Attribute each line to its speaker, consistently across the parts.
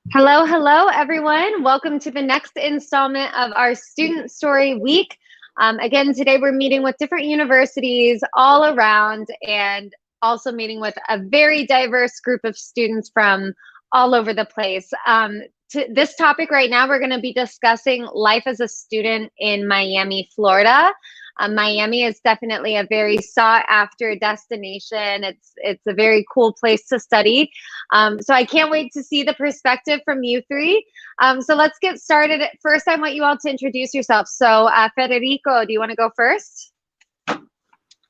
Speaker 1: Hello, hello, everyone. Welcome to the next installment of our Student Story Week. Again, today we're meeting with different universities all around and also meeting with a very diverse group of students from all over the place. To this topic right now, we're going to be discussing life as a student in Miami, Florida. Miami is definitely a very sought after destination. It's a very cool place to study. So I can't wait to see the perspective from you three. So let's get started. First, I want you all to introduce yourself. So Federico, do you want to go first?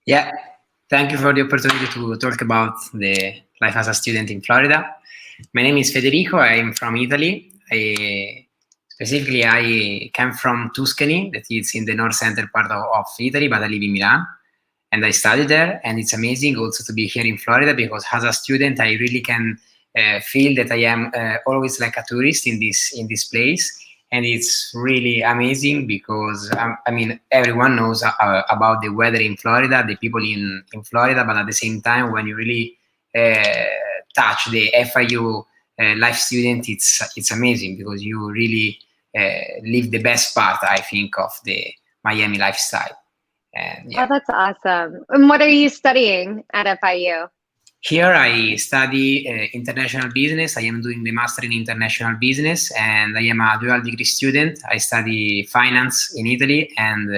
Speaker 2: Yeah, thank you for the opportunity to talk about the life as a student in Florida. My name is Federico. I'm from Italy. Specifically, I came from Tuscany, that is in the north center part of Italy, but I live in Milan. And I studied there, and it's amazing also to be here in Florida because as a student, I really can feel that I am always like a tourist in this place, and it's really amazing because I mean everyone knows about the weather in Florida, the people in Florida, but at the same time, when you really touch the FIU life student, it's amazing because you really live the best part, I think, of the Miami lifestyle. And yeah.
Speaker 1: Oh, that's awesome. And what are you studying at FIU?
Speaker 2: Here I study international business. I am doing the master in international business, and I am a dual degree student. I study finance in Italy and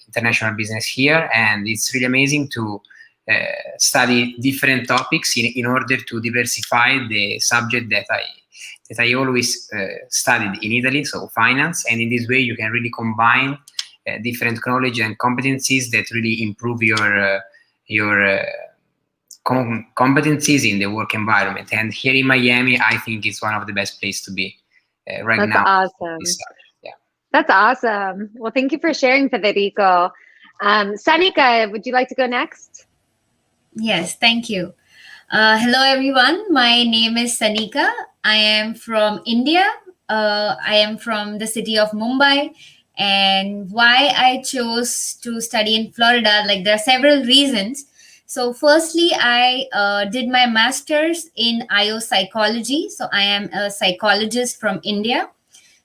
Speaker 2: international business here, and it's really amazing to study different topics in order to diversify the subject that I always studied in Italy, so finance. And in this way, you can really combine different knowledge and competencies that really improve your competencies in the work environment. And here in Miami, I think it's one of the best places to be right
Speaker 1: That's
Speaker 2: now.
Speaker 1: awesome.
Speaker 2: Yeah.
Speaker 1: That's awesome. Well, thank you for sharing, Federico. Sanika, would you like to go next?
Speaker 3: Yes, thank you. Hello, everyone. My name is Sanika. I am from India. I am from the city of Mumbai. And why I chose to study in Florida, like there are several reasons. So, firstly, I did my master's in IO psychology. So, I am a psychologist from India.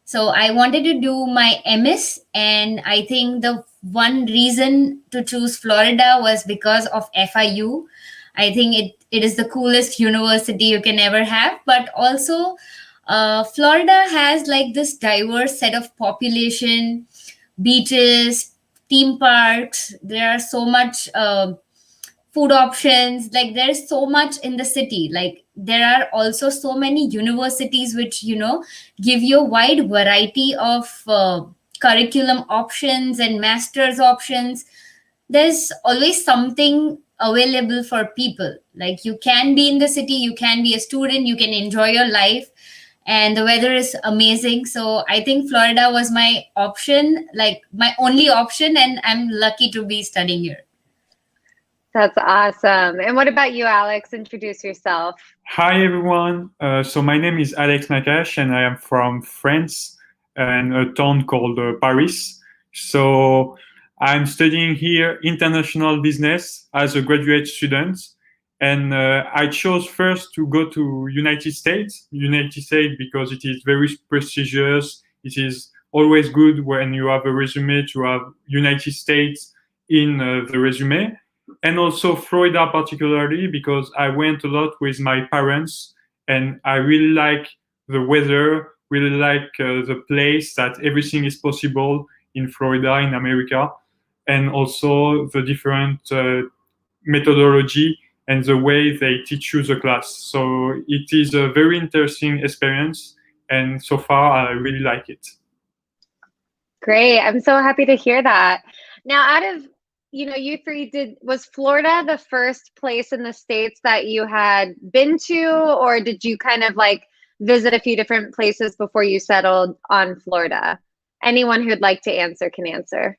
Speaker 3: So, I wanted to do my MS, and I think the one reason to choose Florida was because of FIU. I think it is the coolest university you can ever have, but also Florida has like this diverse set of population, beaches, theme parks. There are so much food options. Like there's so much in the city. Like there are also so many universities which give you a wide variety of curriculum options and masters options. There's always something available for people. Like you can be in the city, you can be a student, you can enjoy your life, and the weather is amazing. So I think Florida was my option, like my only option, and I'm lucky to be studying here.
Speaker 1: That's awesome. And what about you, Alex? Introduce yourself.
Speaker 4: Hi, everyone. So my name is Alex Nakash, and I am from France and a town called Paris. So I'm studying here international business as a graduate student. And I chose first to go to United States because it is very prestigious. It is always good when you have a resume to have United States in the resume. And also Florida particularly because I went a lot with my parents and I really like the weather, really like the place that everything is possible in Florida, in America, and also the different methodology and the way they teach you the class. So it is a very interesting experience, and so far I really like it.
Speaker 1: Great. I'm so happy to hear that. Now, out of you three, was Florida the first place in the States that you had been to, or did you kind of like visit a few different places before you settled on Florida? Anyone who'd like to answer can answer.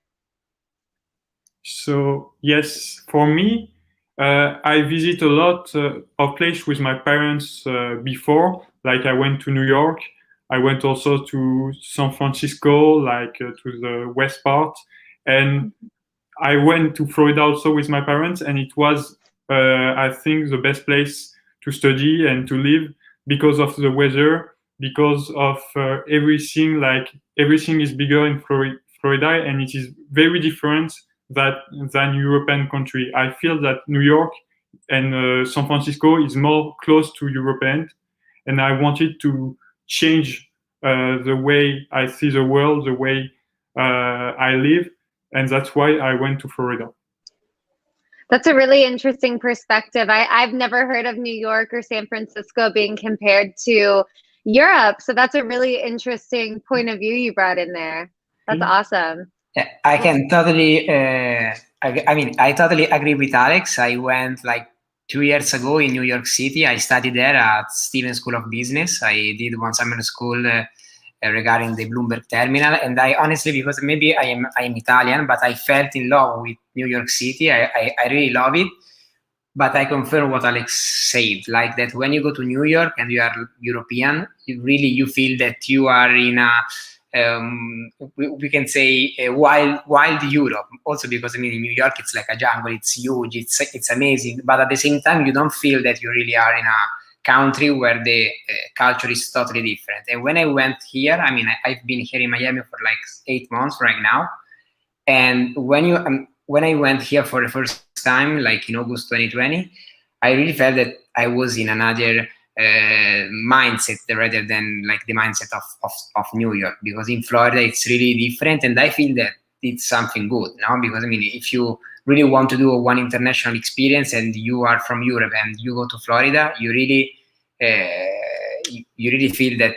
Speaker 4: So yes, for me, I visit a lot of places with my parents before. Like I went to New York. I went also to San Francisco, like to the west part, and I went to Florida also with my parents, and it was, I think, the best place to study and to live because of the weather. because of everything. Like everything is bigger in Florida, and it is very different than European country. I feel that New York and San Francisco is more close to European, and I wanted to change the way I see the world, the way I live, and that's why I went to Florida.
Speaker 1: That's a really interesting perspective. I've never heard of New York or San Francisco being compared to Europe. So that's a really interesting point of view you brought in there. That's awesome.
Speaker 2: Yeah, I can totally, I totally agree with Alex. I went like 2 years ago in New York City. I studied there at Stevens School of Business. I did one summer school regarding the Bloomberg terminal. And I honestly, because maybe I am Italian, but I felt in love with New York City. I really love it. But I confirm what Alex said, like that when you go to New York and you are European, you feel that you are in a, we can say a wild Europe. Also because in New York it's like a jungle, it's huge, it's amazing. But at the same time, you don't feel that you really are in a country where the culture is totally different. And when I went here, I've been here in Miami for like 8 months right now. And when I went here for the first time, like in August 2020, I really felt that I was in another mindset rather than like the mindset of New York, because in Florida it's really different, and I feel that it's something good, no? Because if you really want to do one international experience and you are from Europe and you go to Florida, you really feel that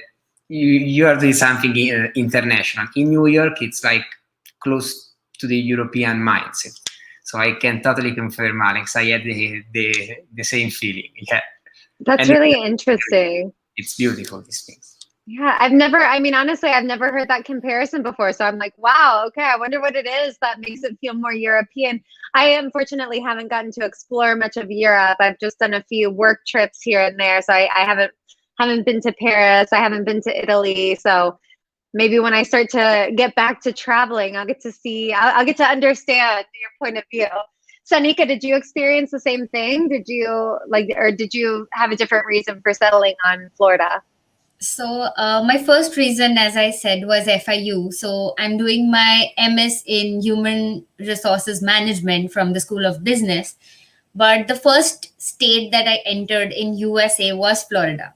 Speaker 2: you are doing something international. In New York, it's like close to the European mindset. So I can totally confirm, Alex. I had the same feeling. Yeah.
Speaker 1: That's really interesting.
Speaker 2: It's beautiful, these things.
Speaker 1: Yeah, honestly, I've never heard that comparison before. So I'm like, wow, okay, I wonder what it is that makes it feel more European. I unfortunately haven't gotten to explore much of Europe. I've just done a few work trips here and there. So I haven't been to Paris. I haven't been to Italy. So maybe when I start to get back to traveling, I'll get to understand your point of view. Sanika, did you experience the same thing? Did you have a different reason for settling on Florida?
Speaker 3: So my first reason, as I said, was FIU. So I'm doing my MS in Human Resources Management from the School of Business. But the first state that I entered in USA was Florida.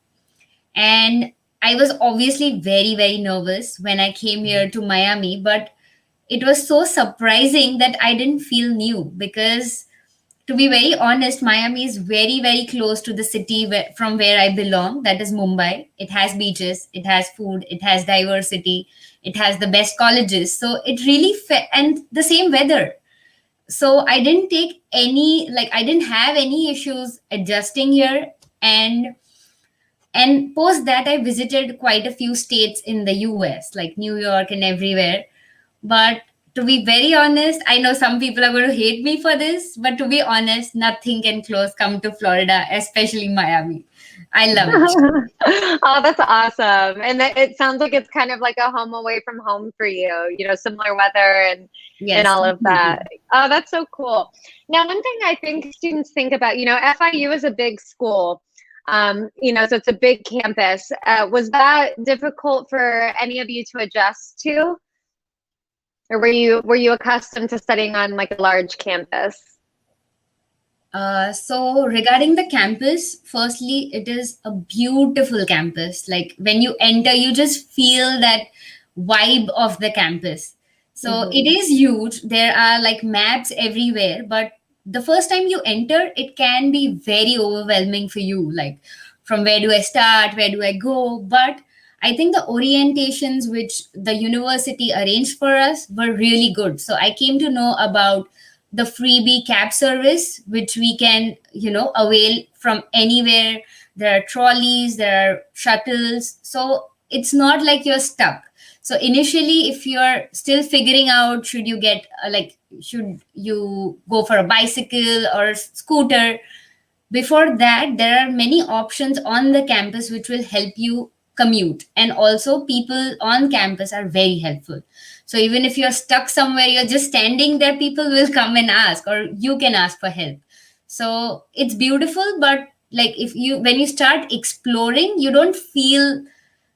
Speaker 3: And I was obviously very, very nervous when I came here to Miami, but it was so surprising that I didn't feel new, because to be very honest, Miami is very, very close to the city from where I belong, that is Mumbai. It has beaches, it has food, it has diversity, it has the best colleges. So it really, and the same weather. So I didn't have any issues adjusting here. And post that, I visited quite a few states in the US, like New York and everywhere. But to be very honest, I know some people are going to hate me for this, but to be honest, nothing can come to Florida, especially Miami. I love it.
Speaker 1: Oh, that's awesome. And it sounds like it's kind of like a home away from home for you, similar weather and all of that. Oh, that's so cool. Now, one thing I think students think about, FIU is a big school. So it's a big campus. Was that difficult for any of you to adjust to? Or were you accustomed to studying on like a large campus?
Speaker 3: So regarding the campus, firstly, it is a beautiful campus. Like when you enter, you just feel that vibe of the campus. So it is huge. There are like maps everywhere, but the first time you enter, it can be very overwhelming for you. Like, from where do I start? Where do I go? But I think the orientations which the university arranged for us were really good. So I came to know about the freebie cab service, which we can, avail from anywhere. There are trolleys, there are shuttles. So it's not like you're stuck. So initially, if you're still figuring out, should you go for a bicycle or a scooter? Before that, there are many options on the campus which will help you commute. And also people on campus are very helpful. So even if you're stuck somewhere, you're just standing there, people will come and ask, or you can ask for help. So it's beautiful, but like when you start exploring, you don't feel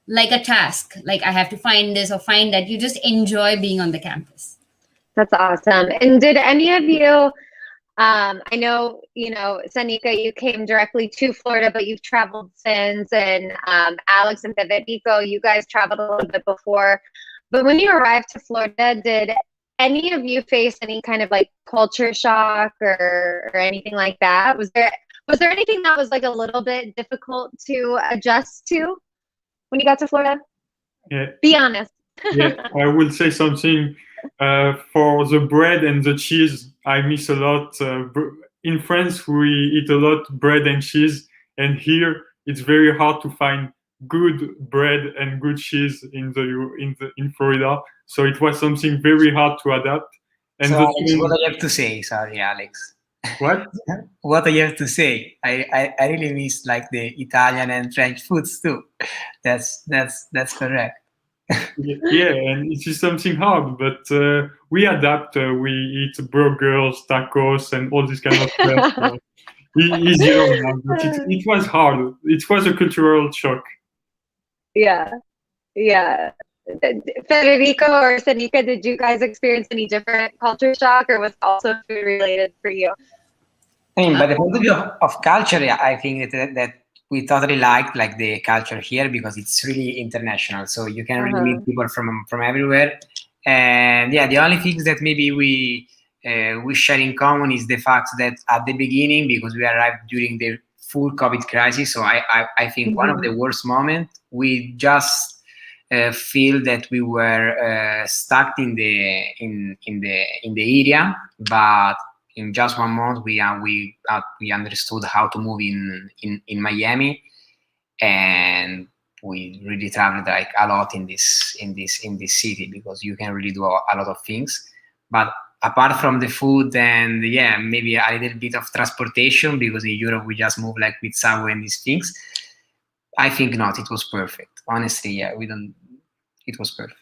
Speaker 3: like a task, like I have to find this or find that. You just enjoy being on the campus.
Speaker 1: That's awesome. And did any of you, I know, Sanika, you came directly to Florida, but you've traveled since, and Alex and Federico, you guys traveled a little bit before. But when you arrived to Florida, did any of you face any kind of like culture shock or anything like that? Was there anything that was like a little bit difficult to adjust to when you got to Florida?
Speaker 4: Yeah.
Speaker 1: Be honest.
Speaker 4: Yeah, I will say something. For the bread and the cheese, I miss a lot. In France, we eat a lot bread and cheese, and here it's very hard to find good bread and good cheese in Florida. So it was something very hard to adapt. And
Speaker 2: So
Speaker 4: the
Speaker 2: Alex,
Speaker 4: thing,
Speaker 2: what I have to say? Sorry, Alex.
Speaker 4: what?
Speaker 2: What I have to say? I really miss like the Italian and French foods too. That's correct.
Speaker 4: Yeah, and it is something hard, but we adapt. We eat burgers, tacos, and all this kind of stuff. Easier now, but it was hard. It was a cultural shock.
Speaker 1: Yeah. Federico or Sanika, did you guys experience any different culture shock, or was it also food related for you?
Speaker 2: I mean, by the point of view of culture, yeah, I think that we totally liked like the culture here because it's really international. So you can really meet people from everywhere. And yeah, the only things that maybe we share in common is the fact that at the beginning, because we arrived during the full COVID crisis, so I think one of the worst moments, we just feel that we were stuck in the area, but in just 1 month we understood how to move in Miami, and we really traveled like a lot in this city because you can really do a lot of things. But apart from the food and maybe a little bit of transportation, because in Europe we just move like with subway and these things, I think not. It was perfect. Honestly, it was perfect.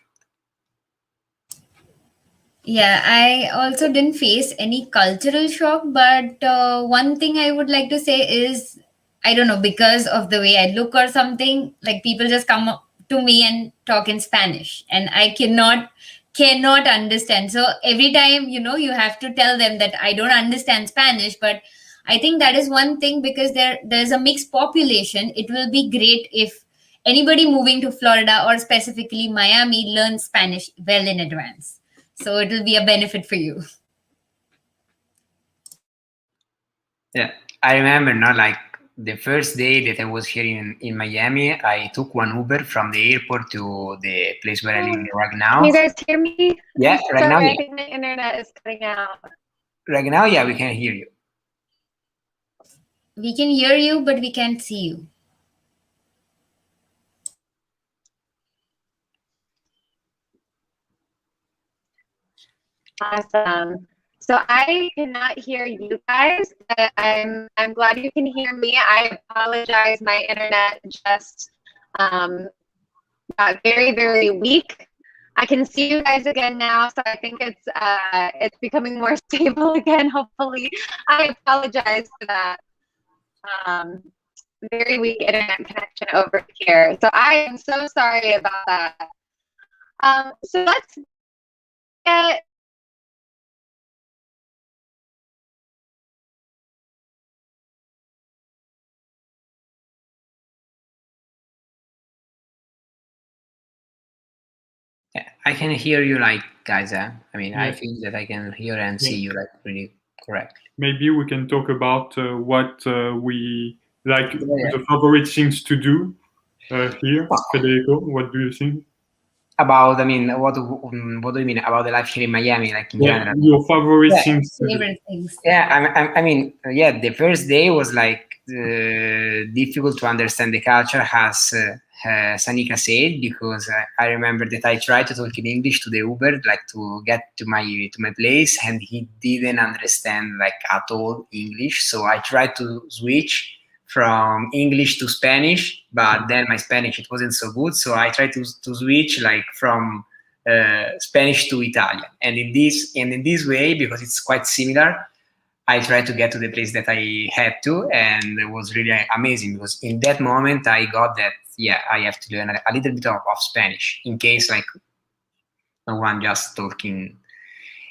Speaker 3: Yeah, I also didn't face any cultural shock, but one thing I would like to say is, I don't know, because of the way I look or something, like people just come up to me and talk in Spanish, and I cannot understand. So every time, you have to tell them that I don't understand Spanish, but I think that is one thing, because there's a mixed population. It will be great if anybody moving to Florida or specifically Miami learns Spanish well in advance. So it will be a benefit for you.
Speaker 2: Yeah, I remember not like the first day that I was here in Miami, I took one Uber from the airport to the place where I live right now.
Speaker 1: Can you guys hear me?
Speaker 2: Yeah, right now.
Speaker 1: I think my internet is cutting out.
Speaker 2: Right now, yeah, we can hear you.
Speaker 3: We can hear you, but we can't see you.
Speaker 1: Awesome. So I cannot hear you guys, but I'm glad you can hear me. I apologize. My internet just got very, very weak. I can see you guys again now, so I think it's becoming more stable again, hopefully. I apologize for that. Very weak internet connection over here. So I am so sorry about that. So let's get
Speaker 2: Yeah, I can hear you like guys. I mean, I
Speaker 4: Yeah.
Speaker 2: think that I can hear and see you like really correctly.
Speaker 4: Maybe we can talk about what we like,
Speaker 2: Yeah.
Speaker 4: the favorite things to do here. Federico, what do you think?
Speaker 2: About, I mean, what do you mean about the life here in Miami, like in general?
Speaker 4: Your favorite things to do.
Speaker 3: Favorite things.
Speaker 2: Yeah, I mean, yeah, the first day was like difficult to understand the culture, as Sanika said, because I remember that I tried to talk in English to the Uber, like to get to my place, and he didn't understand like at all English. So I tried to switch from English to Spanish, but then my Spanish, it wasn't so good. So I tried to switch like from Spanish to Italian, and in this way, because it's quite similar, I tried to get to the place that I had to, and it was really amazing because in that moment I got that yeah, I have to learn a little bit of Spanish in case like no one just talking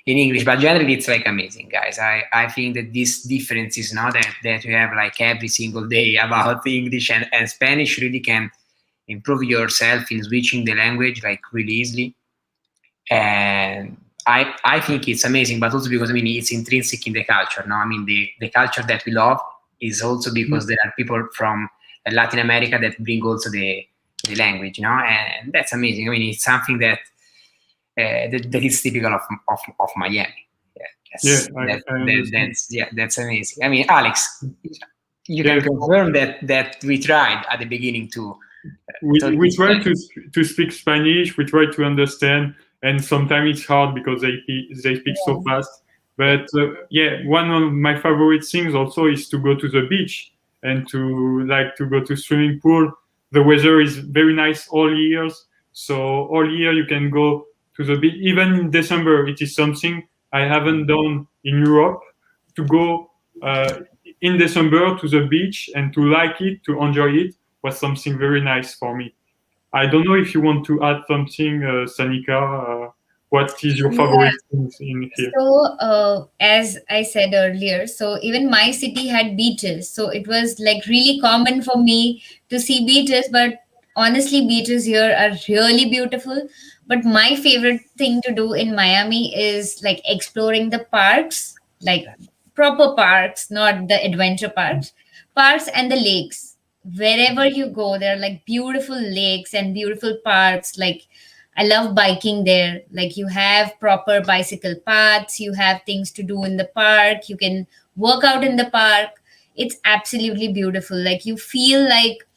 Speaker 2: in English. But generally, it's like amazing, guys. I think that this difference is not that you have like every single day about English and Spanish really can improve yourself in switching the language like really easily. And I think it's amazing, but also because I mean it's intrinsic in the culture. No, I mean the culture that we love is also because there are people from Latin America that bring also the language, you know, and that's amazing. I mean, it's something that that is typical of Miami. Yeah,
Speaker 4: Yeah,
Speaker 2: that's amazing. I mean, Alex, you can
Speaker 4: yes.
Speaker 2: confirm that we tried at the beginning to talk
Speaker 4: We
Speaker 2: in
Speaker 4: try
Speaker 2: Spanish.
Speaker 4: to speak Spanish. We try to understand, and sometimes it's hard because they speak so
Speaker 3: Yeah.
Speaker 4: fast. But yeah, one of my favorite things also is to go to the beach and to go to swimming pool. The weather is very nice all years, so all year you can go to the beach. Even in December, it is something I haven't done in Europe, to go in December to the beach and to like it, to enjoy it, was something very nice for me. I don't know if you want to add something, Sanika. What is your
Speaker 3: Yeah.
Speaker 4: favorite things in here?
Speaker 3: So, as I said earlier, so even my city had beaches. So it was like really common for me to see beaches. But honestly, beaches here are really beautiful. But my favorite thing to do in Miami is like exploring the parks, like proper parks, not the adventure parks, parks and the lakes. Wherever you go, there are like beautiful lakes and beautiful parks. Like I love biking there. Like you have proper bicycle paths, you have things to do in the park, you can work out in the park. It's absolutely beautiful. Like you feel like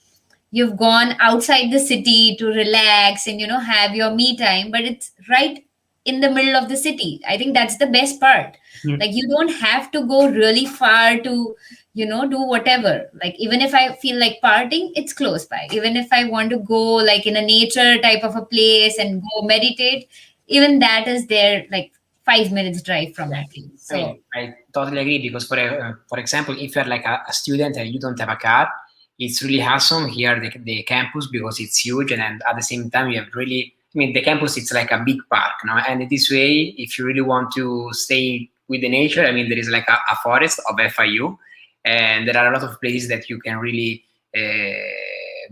Speaker 3: you've gone outside the city to relax and have your me time, but it's right in the middle of the city. I think that's the best part.
Speaker 4: Yeah.
Speaker 3: Like you don't have to go really far to do whatever. Like even if I feel like partying, it's close by. Even if I want to go like in a nature type of a place and go meditate, even that is there, like 5 minutes drive from my place.
Speaker 2: I
Speaker 3: So
Speaker 2: mean, I totally agree because for example, if you're like a student and you don't have a car, it's really awesome here the campus because it's huge and at the same time you have really. I mean, the campus it's like a big park, no? And in this way, if you really want to stay with the nature, I mean, there is like a forest of FIU, and there are a lot of places that you can really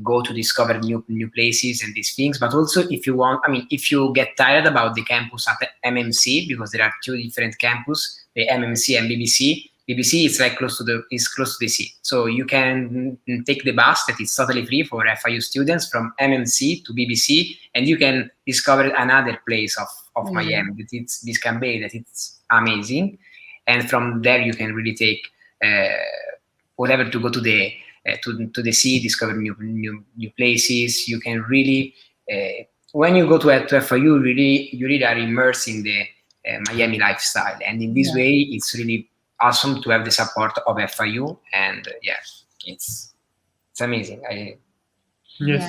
Speaker 2: go to discover new places and these things. But also, if you want, I mean, if you get tired about the campus at MMC, because there are two different campus, the MMC and BBC. BBC is like close to the sea, so you can take the bus that is totally free for FIU students from MMC to BBC, and you can discover another place of Miami that it's Biscayne Bay, that it's amazing, and from there you can really take whatever to go to to the sea, discover new places. You can really when you go to FIU, you really are immersed in the Miami lifestyle, and in this way, it's really awesome to have the support of FIU, and yeah, it's amazing.
Speaker 4: Yes,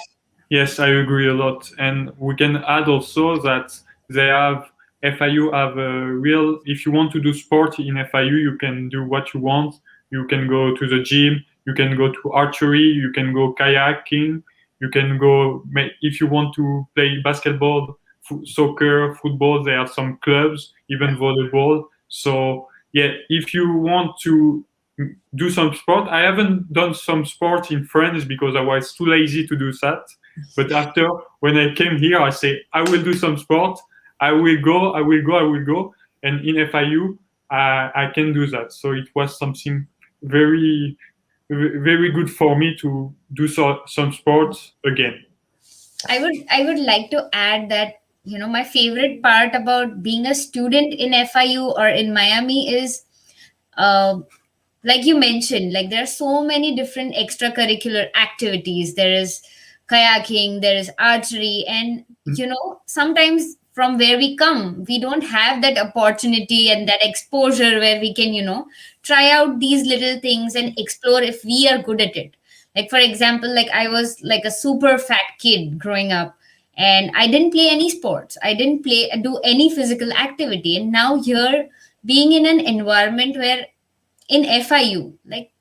Speaker 4: yes, I agree a lot. And we can add also that they have FIU have a real. If you want to do sport in FIU, you can do what you want. You can go to the gym. You can go to archery. You can go kayaking. You can go if you want to play basketball, soccer, football. There are some clubs, even volleyball. So yeah, if you want to do some sport, I haven't done some sport in France because I was too lazy to do that. But after, when I came here, I say I will do some sport. I will go. I will go. I will go. And in FIU, I can do that. So it was something very, very good for me to do some sports again.
Speaker 3: I would like to add that my favorite part about being a student in FIU or in Miami is uh, like you mentioned, like there are so many different extracurricular activities. There is kayaking, there is archery, and sometimes from where we come, we don't have that opportunity and that exposure where we can try out these little things and explore if we are good at it. Like for example, like I was like a super fat kid growing up, and I didn't play any sports, I didn't do any physical activity. And now here, being in an environment where in FIU, like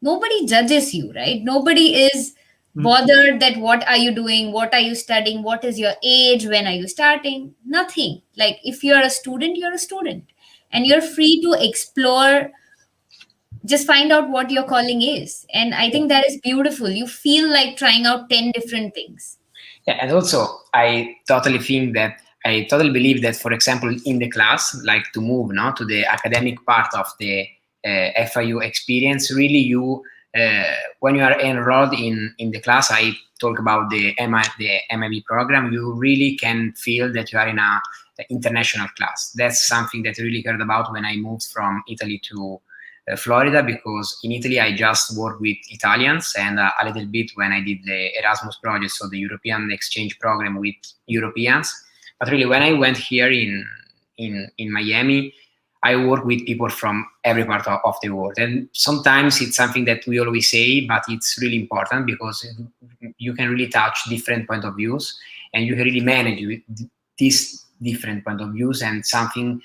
Speaker 3: nobody judges you, right? Nobody is bothered that what are you doing, what are you studying, what is your age, when are you starting. Nothing. Like, if you're a student, you're a student, and you're free to explore. Just find out what your calling is, and I think that is beautiful. You feel like trying out 10 different things.
Speaker 2: Yeah, and also I totally think that I totally believe that, for example, in the class, like to move now to the academic part of the FIU experience, really you when you are enrolled in the class, I talk about the MIB program, you really can feel that you are in a international class. That's something that I really cared about when I moved from Italy to Florida, because in Italy I just worked with Italians and a little bit when I did the Erasmus project, so the European exchange program with Europeans. But really, when I went here in Miami, I work with people from every part of the world. And sometimes it's something that we always say, but it's really important because you can really touch different point of views and you can really manage with these different point of views, and something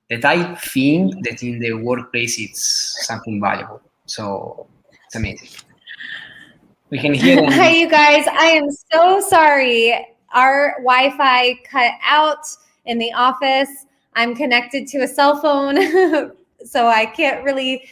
Speaker 2: that I think that in the workplace it's something valuable. So it's amazing. We can hear them.
Speaker 1: Hi, you guys. I am so sorry. Our Wi-Fi cut out in the office. I'm connected to a cell phone, so I can't really.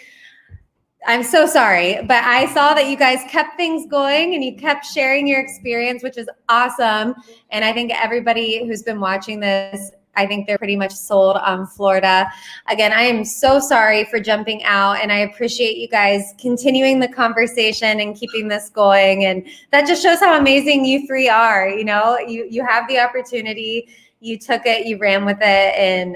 Speaker 1: I'm so sorry, but I saw that you guys kept things going and you kept sharing your experience, which is awesome. And I think everybody who's been watching this, I think they're pretty much sold on Florida. Again, I am so sorry for jumping out, and I appreciate you guys continuing the conversation and keeping this going. And that just shows how amazing you three are. You know, you have the opportunity, you took it, you ran with it, and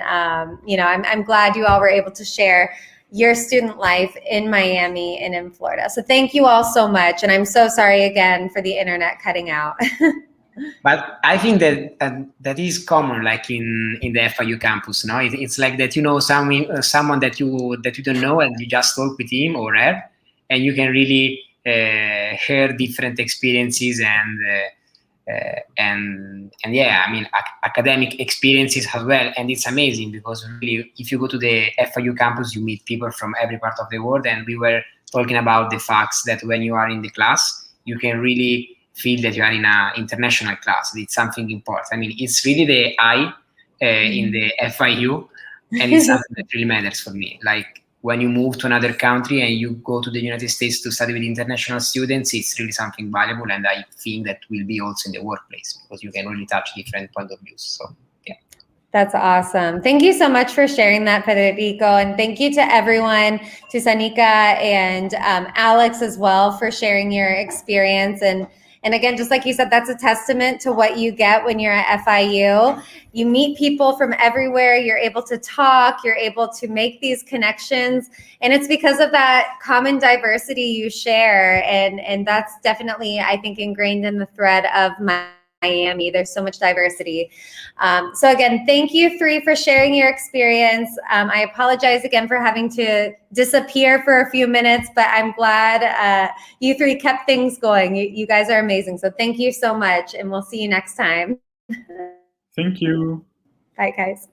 Speaker 1: you know, I'm glad you all were able to share your student life in Miami and in Florida. So thank you all so much. And I'm so sorry again for the internet cutting out.
Speaker 2: But I think that that is common, like in the FIU campus. No, it's like that. You know, someone that you don't know, and you just talk with him or her, and you can really hear different experiences and yeah, I mean academic experiences as well. And it's amazing because really, if you go to the FIU campus, you meet people from every part of the world. And we were talking about the facts that when you are in the class, you can really feel that you are in an international class. It's something important. I mean, it's really the I in the FIU, and it's something that really matters for me. Like when you move to another country and you go to the United States to study with international students, it's really something valuable, and I think that will be also in the workplace because you can really touch different point of views. So yeah.
Speaker 1: That's awesome. Thank you so much for sharing that, Federico. And thank you to everyone, to Sanika and Alex as well, for sharing your experience. And again, just like you said, that's a testament to what you get when you're at FIU. You meet people from everywhere. You're able to talk. You're able to make these connections. And it's because of that common diversity you share. And that's definitely, I think, ingrained in the thread of Miami. There's so much diversity. So again, thank you three for sharing your experience. I apologize again for having to disappear for a few minutes, but I'm glad you three kept things going. You guys are amazing. So thank you so much, and we'll see you next time.
Speaker 4: Thank you.
Speaker 1: Bye, guys.